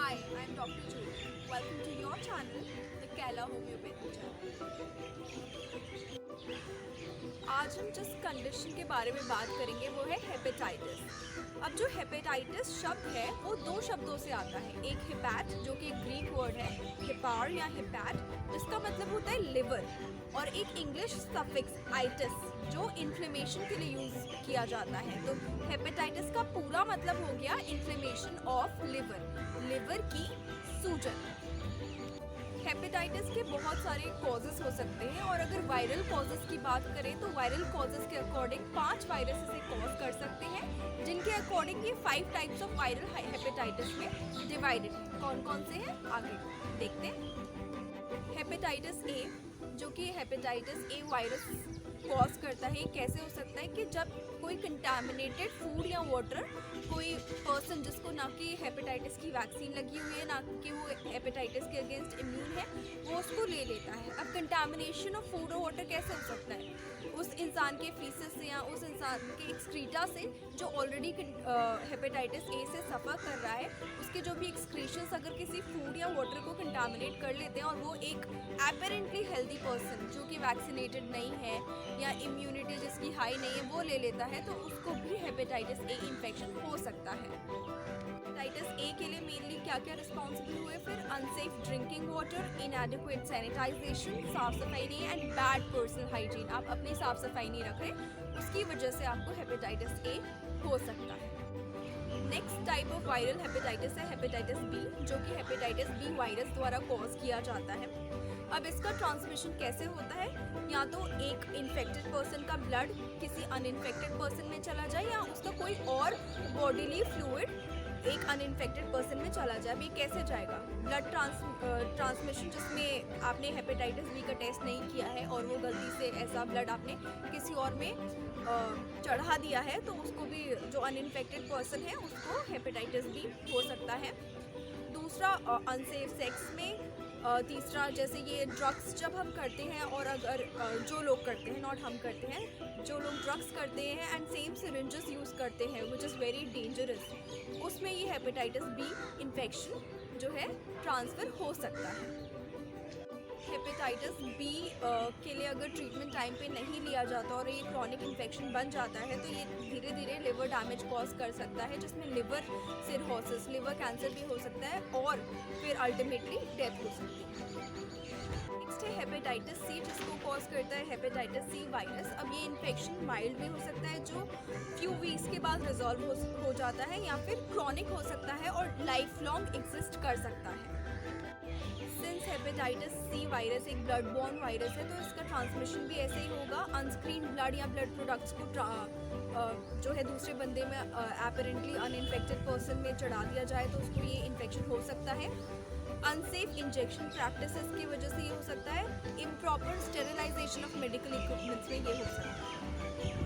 Hi, I'm Dr. Jyoti. Welcome to your channel, the Kaila Homeopathy channel. आज हम जिस condition के बारे में बात करेंगे वो है हेपेटाइटिस। अब जो हेपेटाइटिस शब्द है वो दो शब्दों से आता है। एक हिपैट जो कि एक ग्रीक वर्ड है, हिपार या हिपैट, जिसका मतलब होता है लिवर, और एक इंग्लिश सफिक्स आइटिस जो इन्फ्लेमेशन के लिए यूज किया जाता है। तो हेपेटाइटिस का पूरा मतलब हो गया इन्फ्लेमेशन ऑफ लिवर, लिवर की सूजन। हेपेटाइटिस के बहुत सारे कॉजेस हो सकते हैं, और अगर वायरल कॉजेस की बात करें तो वायरल कॉजेस के अकॉर्डिंग 5 वायरस इसे कॉज कर सकते हैं, जिनके अकॉर्डिंग ये 5 टाइप्स ऑफ वायरल हेपेटाइटिस में डिवाइडेड है। कौन कौन से हैं आगे देखते हैं। हेपेटाइटिस ए, जो कि हेपेटाइटिस ए वायरस कॉज करता है। कैसे हो सकता है कि जब कोई कंटामिनेटेड फूड या वाटर, कोई पर्सन जिसको ना कि हेपेटाइटिस की वैक्सीन लगी हुई है, ना कि वो हेपेटाइटिस के अगेंस्ट इम्यून है, वो उसको ले लेता है। अब कंटामिनेशन ऑफ फूड और वाटर कैसे हो सकता है? उस इंसान के फीसेस से या उस इंसान के एक्सक्रीटा से जो ऑलरेडी हेपेटाइटिस ए से सफ़र कर रहा है, उसके जो भी एक्सक्रीशंस अगर किसी फूड या वाटर को कंटामिनेट कर लेते हैं, और वो एक एपरेंटली हेल्दी पर्सन जो कि वैक्सीनेटेड नहीं है या इम्यूनिटी जिसकी हाई नहीं है वो ले लेता है, तो उसको भी हेपेटाइटिस ए इन्फेक्शन हो सकता है। हेपेटाइटिस ए के लिए मेनली क्या क्या रिस्पॉन्सिबल हुए? फिर unsafe drinking water, inadequate sanitization, साफ सफाई नहीं, एंड बैड पर्सनल हाइजीन। आप अपनी साफ सफाई नहीं रख रहे, उसकी वजह से आपको हेपेटाइटिस ए हो सकता है। Next type of viral hepatitis है हेपेटाइटिस बी, जो कि हेपेटाइटिस बी वायरस द्वारा कॉज किया जाता है। अब इसका ट्रांसमिशन कैसे होता है? या तो एक इन्फेक्टेड पर्सन का ब्लड किसी अनइन्फेक्टेड पर्सन में चला जाए, या उसका कोई और बॉडीली फ्लूइड एक अनइन्फेक्टेड पर्सन में चला जाए। अभी कैसे जाएगा? ब्लड ट्रांसमिशन, जिसमें आपने हेपेटाइटिस बी का टेस्ट नहीं किया है और वो गलती से ऐसा ब्लड आपने किसी और में चढ़ा दिया है, तो उसको भी, जो अनइन्फेक्टेड पर्सन है, उसको हेपेटाइटिस बी हो सकता है। दूसरा अनसेफ सेक्स में। तीसरा, जैसे ये ड्रग्स जब हम करते हैं, और अगर जो लोग करते हैं, नॉट हम करते हैं, जो लोग ड्रग्स करते हैं एंड सेम सिरिंजेस यूज़ करते हैं विच इज़ वेरी डेंजरस, उसमें ये हेपेटाइटिस बी इन्फेक्शन जो है ट्रांसफ़र हो सकता है। हेपेटाइटिस बी के लिए अगर ट्रीटमेंट टाइम पे नहीं लिया जाता और ये क्रॉनिक इन्फेक्शन बन जाता है, तो ये धीरे धीरे लिवर डैमेज कॉज कर सकता है, जिसमें लिवर सिरहोसिस, लिवर कैंसर भी हो सकता है, और फिर अल्टीमेटली डेथ हो सकती है। नेक्स्ट है हेपेटाइटिस सी, जिसको कॉज करता है हेपेटाइटिस सी वायरस। अब ये इन्फेक्शन माइल्ड भी हो सकता है, जो फ्यू वीक्स के बाद रिजॉल्व हो जाता है, या फिर क्रॉनिक हो सकता है और लाइफ लॉन्ग एग्जिस्ट कर सकता है। सिंस हेपेटाइटिस सी वायरस एक ब्लड बॉर्न वायरस है, तो इसका ट्रांसमिशन भी ऐसे ही होगा। अनस्क्रीन ब्लड या ब्लड प्रोडक्ट्स को जो है दूसरे बंदे में एपरेंटली अनइन्फेक्टेड पर्सन में चढ़ा दिया जाए, तो उसको ये इन्फेक्शन हो सकता है। अनसेफ इंजेक्शन प्रैक्टिसेस की वजह से ये हो सकता है। Improper sterilization of medical equipments में ये हो सकता है।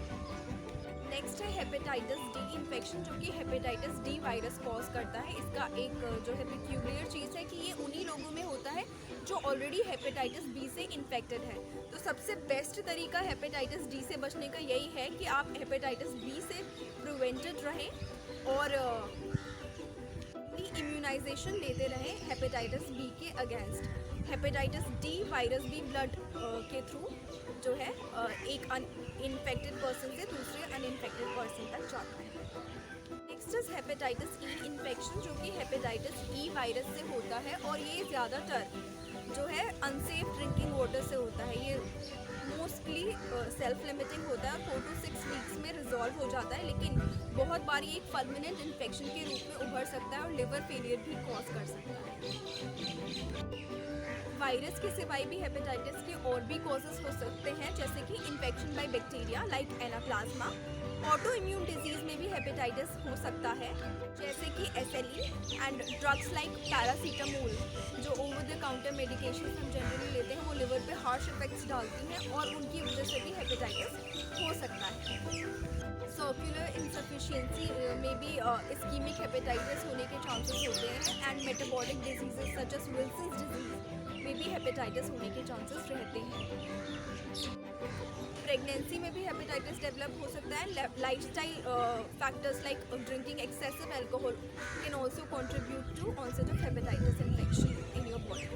नेक्स्ट है हेपेटाइटिस डी इन्फेक्शन, जो कि हेपेटाइटिस डी वायरस कॉज करता है। इसका एक जो है पिक्यूलियर चीज़ है कि ये उन्हीं लोगों में होता है जो ऑलरेडी हेपेटाइटिस बी से इन्फेक्टेड है। तो सबसे बेस्ट तरीका हेपेटाइटिस डी से बचने का यही है कि आप हेपेटाइटिस बी से प्रिवेंटेड रहें और इम्यूनाइजेशन लेते रहें हेपेटाइटिस बी के अगेंस्ट। हेपेटाइटिस डी वायरस भी ब्लड के थ्रू जो है एक इन्फेक्टेड पर्सन से दूसरे अनइन्फेक्टेड पर्सन तक जाता है। Next is hepatitis E infection, जो कि हेपेटाइटिस ई वायरस से होता है, और ये ज़्यादातर जो है अनसेफ ड्रिंकिंग वाटर से होता है। ये मोस्टली सेल्फ लिमिटिंग होता है और 4 to 6 वीक्स में रिजॉल्व हो जाता है, लेकिन बहुत बार ये एक परमानेंट इन्फेक्शन के रूप में उभर सकता है और लिवर फेलियर भी कॉज कर सकता है। वायरस के सिवाय भी हेपेटाइटिस के और भी कॉजेस हो सकते हैं, जैसे कि infection by bacteria like एनाप्लाज्मा। Auto immune disease में भी हेपेटाइटिस हो सकता है, जैसे कि SLE, and drugs like paracetamol, जो ओवर द काउंटर मेडिकेशन हम जनरली लेते हैं, वो लिवर पे हार्श इफेक्ट्स डालती हैं, और उनकी वजह से भी हेपेटाइटिस हो सकता है। सर्कुलर इंसफिशियंसी में भी इस्कीमिक हेपेटाइटिस होने के चांसेस होते हैं, and metabolic diseases such as Wilson's disease में भी हेपेटाइटिस होने के चांसेस रहते हैं। प्रेगनेंसी में भी हेपेटाइटिस डेवलप हो सकता है। Lifestyle factors like drinking excessive alcohol can also contribute to onset of hepatitis infection in your body.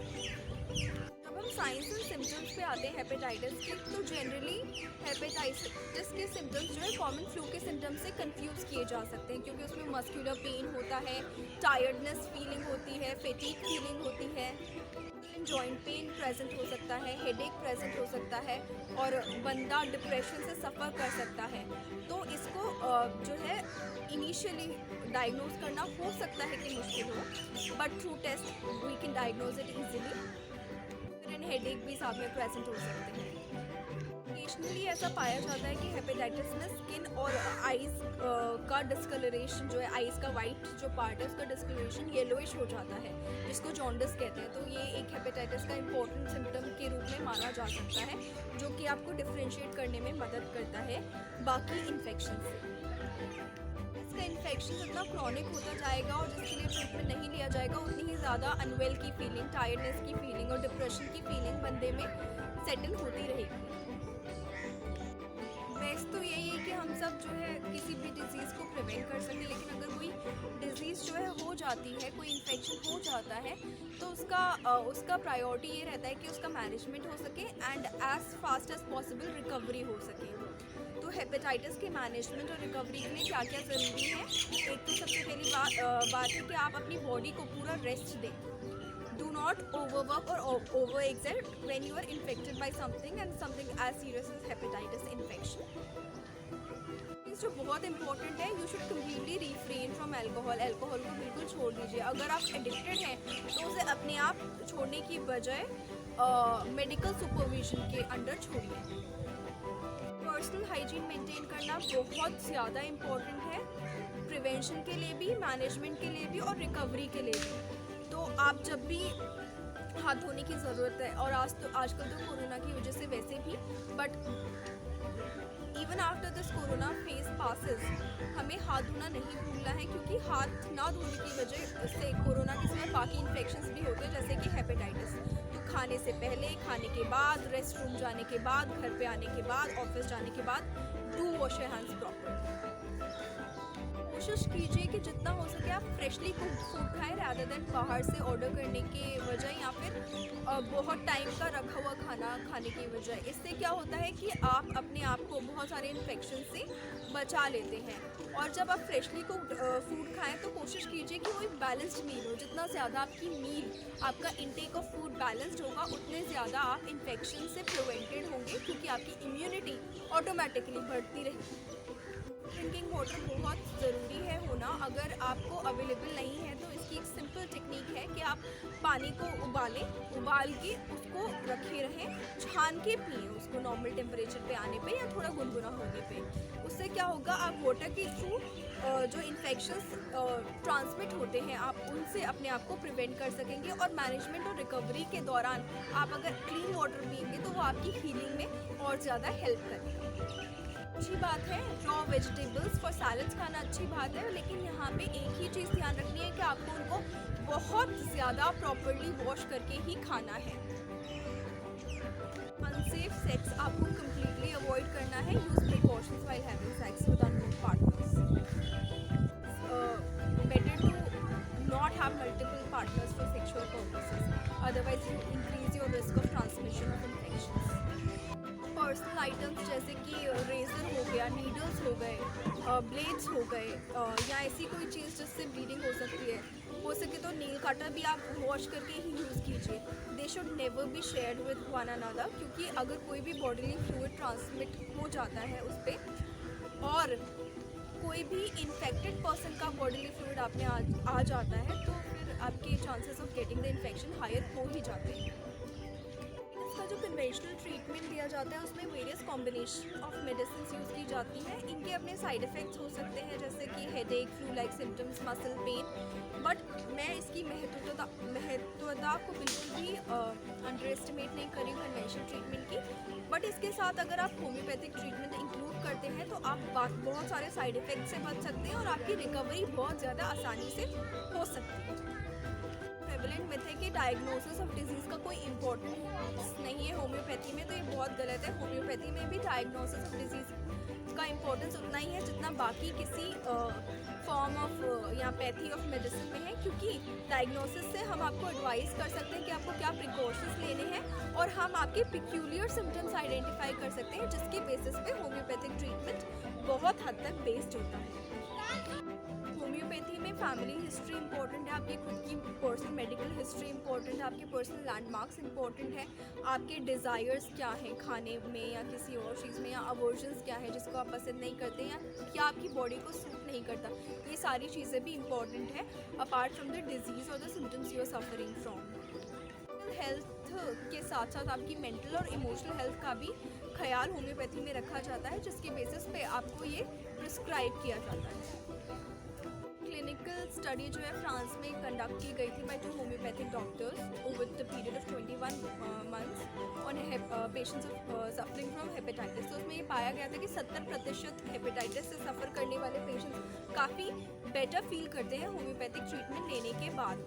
जब हम साइंस एंड सिम्टम्स पे आते हैं हेपेटाइटिस के, तो जनरली हेपेटाइटिस के सिम्टम्स जो है कॉमन फ्लू के सिम्टम्स से कंफ्यूज किए जा सकते हैं, क्योंकि उसमें मस्कुलर पेन होता है, टायर्डनेस फीलिंग होती है, फेटीग फीलिंग होती है, जॉइंट पेन प्रेजेंट हो सकता है, हेडेक प्रेजेंट हो सकता है और बंदा डिप्रेशन से सफ़र कर सकता है। तो इसको जो है इनिशियली डायग्नोज करना हो सकता है कि मुश्किल हो, but through test we can diagnose it easily. Headache भी साथ में प्रेजेंट हो सकते हैं। ओकेजनली ऐसा पाया जाता है कि हेपेटाइटिस में स्किन और आइज़ का डिस्कलरेशन जो है, आइज़ का वाइट जो पार्ट है उसका डिस्कलरेशन येलोइश हो जाता है, जिसको जॉन्डिस कहते हैं। तो ये एक हेपेटाइटिस का इम्पोर्टेंट सिम्टम के रूप में माना जा सकता है, जो कि आपको डिफ्रेंशिएट करने में मदद करता है बाकी इन्फेक्शन से। इसका इन्फेक्शन जितना क्रॉनिक होता जाएगा और जिसके लिए ट्रीटमेंट नहीं लिया जाएगा, उतनी ही ज़्यादा अनवेल की फीलिंग, टायर्डनेस की फीलिंग और डिप्रेशन की फीलिंग बंदे में सेटल होती रहेगी। बेस्ट तो यही है कि हम सब जो है किसी भी डिज़ीज़ को प्रिवेंट कर सकें, लेकिन अगर कोई डिज़ीज़ जो है हो जाती है, कोई इन्फेक्शन हो जाता है, तो उसका प्रायोरिटी ये रहता है कि उसका मैनेजमेंट हो सके and as fast as possible recovery हो सके। तो हेपेटाइटिस के मैनेजमेंट और रिकवरी के लिए क्या क्या ज़रूरी है? एक तो सबसे पहली बात है कि आप अपनी बॉडी को पूरा रेस्ट दें। Do not overwork or overexert when you are infected by something and something as serious as hepatitis infection. जो बहुत इंपॉर्टेंट है, you should completely refrain from alcohol. Alcohol को बिल्कुल छोड़ दीजिए। अगर आप एडिक्टेड हैं तो उसे अपने आप छोड़ने की बजाय मेडिकल सुपरविजन के अंडर छोड़िए। पर्सनल हाइजीन मेंटेन करना बहुत ज़्यादा इम्पॉर्टेंट है, प्रिवेंशन के लिए भी, मैनेजमेंट के लिए भी और रिकवरी के लिए भी। तो आप जब भी हाथ धोने की ज़रूरत है, और आजकल तो कोरोना की वजह से वैसे भी, but even after this corona phase passes हमें हाथ धोना नहीं भूलना है, क्योंकि हाथ ना धोने की वजह से कोरोना के समय बाकी इन्फेक्शंस भी होते हैं, जैसे कि हेपेटाइटिस। तो खाने से पहले, खाने के बाद, रेस्ट रूम जाने के बाद, घर पे आने के बाद, ऑफिस जाने के बाद do wash your hands proper. कोशिश कीजिए कि जितना हो सके आप फ्रेशली कुक्ड फूड खाएं रादर देन बाहर से ऑर्डर करने के बजाय, या फिर बहुत टाइम का रखा हुआ खाना खाने की बजाय। इससे क्या होता है कि आप अपने आप को बहुत सारे इन्फेक्शन से बचा लेते हैं। और जब आप फ्रेशली कुक्ड फूड खाएं तो कोशिश कीजिए कि वो एक बैलेंस्ड मील हो। जितना ज़्यादा आपकी मील, आपका इंटेक ऑफ फूड बैलेंस्ड होगा, उतने ज़्यादा आप इन्फेक्शन से प्रिवेंटेड होंगे, क्योंकि आपकी इम्यूनिटी ऑटोमेटिकली बढ़ती रहेगी। ड्रिंकिंग वाटर बहुत ज़रूरी है होना। अगर आपको अवेलेबल नहीं है तो इसकी एक सिंपल टेक्निक है कि आप पानी को उबाल के उसको रखे रहें, छान के पिए उसको नॉर्मल टेम्परेचर पे आने पे या थोड़ा गुनगुना होने पे। उससे क्या होगा, आप वाटर के थ्रू जो इन्फेक्शंस ट्रांसमिट होते हैं, आप उनसे अपने आप को प्रिवेंट कर सकेंगे। और मैनेजमेंट और रिकवरी के दौरान आप अगर क्लीन वाटर पिएंगे तो वो आपकी हीलिंग में और ज़्यादा हेल्प करेगा। अच्छी बात है रॉ वेजिटेबल्स फॉर सैलड्स खाना, अच्छी बात है, लेकिन यहाँ पे एक ही चीज़ ध्यान रखनी है कि आपको उनको बहुत ज़्यादा प्रॉपरली वॉश करके ही खाना है। अनसेफ सेक्स आपको कम्प्लीटली अवॉइड करना है। Use precautions while having sex with unknown partners. Better to not have multiple partners for sexual purposes, otherwise you increase your risk of transmission of infections. Personal items जैसे कि razor हो गया, needles हो गए, blades हो गए, या ऐसी कोई चीज़ जिससे ब्लीडिंग हो सकती है, हो सके तो नेल कटर भी आप वॉश करके ही यूज़ कीजिए। They should never be shared with one another, क्योंकि अगर कोई भी बॉडीली फ्लूइड ट्रांसमिट हो जाता है उस पर, और कोई भी इन्फेक्टेड पर्सन का बॉडीली फ्लूइड आप में आ जाता है, तो फिर आपके chances of getting the infection higher हो ही जाते हैं। इसका जो कन्वेंशनल ट्रीटमेंट दिया जाता है उसमें various combination of medicine use की जाती हैं। इनके अपने साइड इफ़ेक्ट्स हो सकते हैं, जैसे कि headache, flu like symptoms, muscle pain, but मैं इसकी महत्वता को बिल्कुल भी अंडर एस्टिमेट नहीं करी कन्वेंशनल ट्रीटमेंट की। बट इसके साथ अगर आप होम्योपैथिक ट्रीटमेंट इंक्लूड करते हैं तो आप बहुत सारे साइड इफ़ेक्ट से बच सकते हैं और आपकी रिकवरी बहुत ज़्यादा आसानी से हो सकती है। प्रेवलेंट मिथ है कि डायग्नोसिस ऑफ डिजीज़ का कोई इम्पोर्टेंस नहीं है होम्योपैथी में, तो ये बहुत गलत है। होम्योपैथी में भी डायग्नोसिस ऑफ डिजीज़ का इम्पोर्टेंस उतना ही है जितना बाकी किसी फॉर्म ऑफ या पैथी ऑफ मेडिसिन में है, क्योंकि डायग्नोसिस से हम आपको एडवाइस कर सकते हैं कि आपको क्या प्रिकॉशंस लेने हैं और हम आपके पिक्यूलियर सिम्टम्स आइडेंटिफाई कर सकते हैं, जिसके बेसिस पे होम्योपैथिक ट्रीटमेंट बहुत हद तक बेस्ड होता है। होम्योपैथी में फैमिली हिस्ट्री इंपॉर्टेंट है, आपकी खुद की पर्सनल मेडिकल हिस्ट्री इंपॉर्टेंट है, आपके पर्सनल लैंडमार्क्स इंपॉर्टेंट है, आपके डिज़ायर्स क्या हैं खाने में या किसी और चीज़ में, या अवर्जन्स क्या है जिसको आप पसंद नहीं करते या क्या आपकी बॉडी को सूट नहीं करता, ये सारी चीज़ें भी इंपॉर्टेंट है अपार्ट फ्रॉम द डिजीज़ और the symptoms you are suffering from. Health के साथ साथ आपकी मेंटल और इमोशनल हेल्थ का भी ख्याल होम्योपैथी में रखा जाता है, जिसके बेसिस पे आपको ये प्रिस्क्राइब किया जाता है। क्लिनिकल स्टडी जो है फ्रांस में कंडक्ट की गई थी by 2 homeopathic doctors over the period of 21 months on patients suffering from hepatitis. तो उसमें ये पाया गया था कि 70% हेपेटाइटिस से सफ़र करने वाले पेशेंट्स काफ़ी बेटर फील करते हैं होम्योपैथिक ट्रीटमेंट लेने के बाद।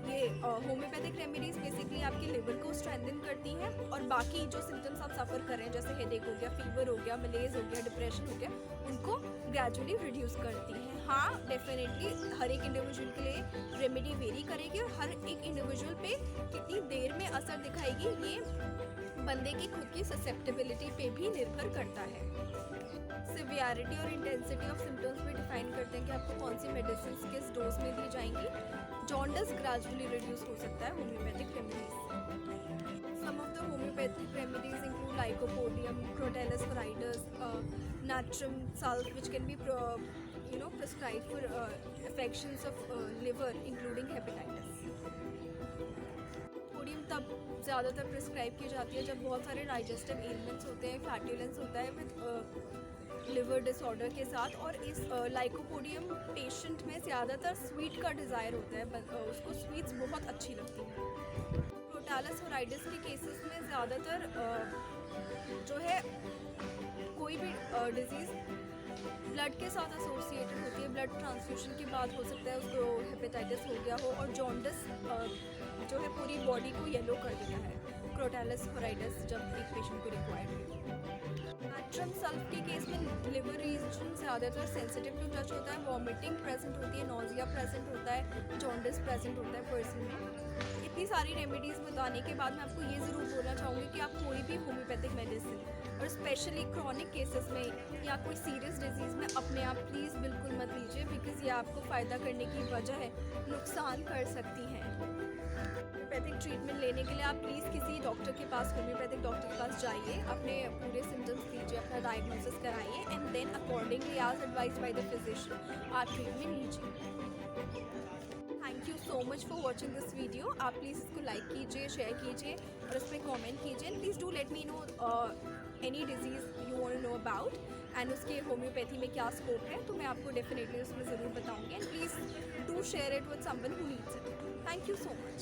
ये होम्योपैथिक रेमेडीज़ बेसिकली आपके लिवर को स्ट्रेंथन करती हैं और बाकी जो सिम्टम्स आप सफ़र कर रहे हैं जैसे हेडेक हो गया, फीवर हो गया, मलेज हो गया, डिप्रेशन हो गया, उनको ग्रेजुअली रिड्यूस करती हैं। हाँ, डेफिनेटली हर एक इंडिविजुअल के लिए रेमेडी वेरी करेगी और हर एक इंडिविजुअल पे कितनी देर में असर दिखाएगी ये बंदे की खुद की ससेप्टेबिलिटी पे भी निर्भर करता है। सिवियरिटी और इंटेंसिटी ऑफ सिम्टम्स भी डिफाइन करते हैं कि आपको कौन सी मेडिसिन किस डोज में दी जाएंगी। जॉन्डिस ग्रेजुअली रिड्यूस हो सकता है होम्योपैथिक रेमेडीज से। Some of the homeopathic remedies include lycopodium, crotalus horridus, natrum sulph which can be prescribed for affections of liver including hepatitis। Podium तब ज़्यादातर प्रिस्क्राइब की जाती है जब बहुत सारे डाइजेस्टिव एलिमेंट्स होते हैं, फ्लैटुलेंस होता है विद लिवर डिसऑर्डर के साथ, और इस लाइकोपोडियम पेशेंट में ज़्यादातर स्वीट का डिज़ायर होता है, उसको स्वीट्स बहुत अच्छी लगती हैं। क्रोटालस होराइडस के केसेस में ज़्यादातर जो है कोई भी डिज़ीज़ ब्लड के साथ एसोसिएटेड होती है, ब्लड ट्रांसफ्यूजन के बाद हो सकता है उसको हेपेटाइटिस हो गया हो, और जॉन्डिस जो है पूरी बॉडी को येलो कर देता है क्रोटालस होराइडस जब एक पेशेंट को रिक्वायर्ड है। नाट्रम सल्फ के केस में लिवर रीजन ज़्यादातर सेंसिटिव टू टच होता है, वॉमिटिंग प्रेजेंट होती है, नोजिया प्रेजेंट होता है, जॉन्डिस प्रेजेंट होता है पर्सन में। इतनी सारी रेमेडीज़ बताने के बाद मैं आपको ये ज़रूर बोलना चाहूँगी कि आप कोई भी होम्योपैथिक मेडिसिन और स्पेशली क्रॉनिक केसेस में या कोई सीरियस डिजीज़ में अपने आप प्लीज़ बिल्कुल मत लीजिए, बिकॉज़ ये आपको फ़ायदा करने की बजाय नुकसान कर सकती हैं। होम्योपैथिक ट्रीटमेंट लेने के लिए आप प्लीज़ किसी डॉक्टर के पास, होम्योपैथिक डॉक्टर के पास जाइए, अपने पूरे सिम्टम्स दीजिए, अपना डायग्नोसिस कराइए and then accordingly as advised by the physician आप ट्रीटमेंट लीजिए। Thank you so much for watching this video. आप प्लीज़ इसको लाइक कीजिए, शेयर कीजिए और इस पर कॉमेंट कीजिए and please do let me know any disease you want to know about and उसके होम्योपैथी में क्या स्कोप है, तो मैं आपको डेफिनेटली उसमें ज़रूर बताऊँगी। And please do share it with someone who needs it. Thank you so much.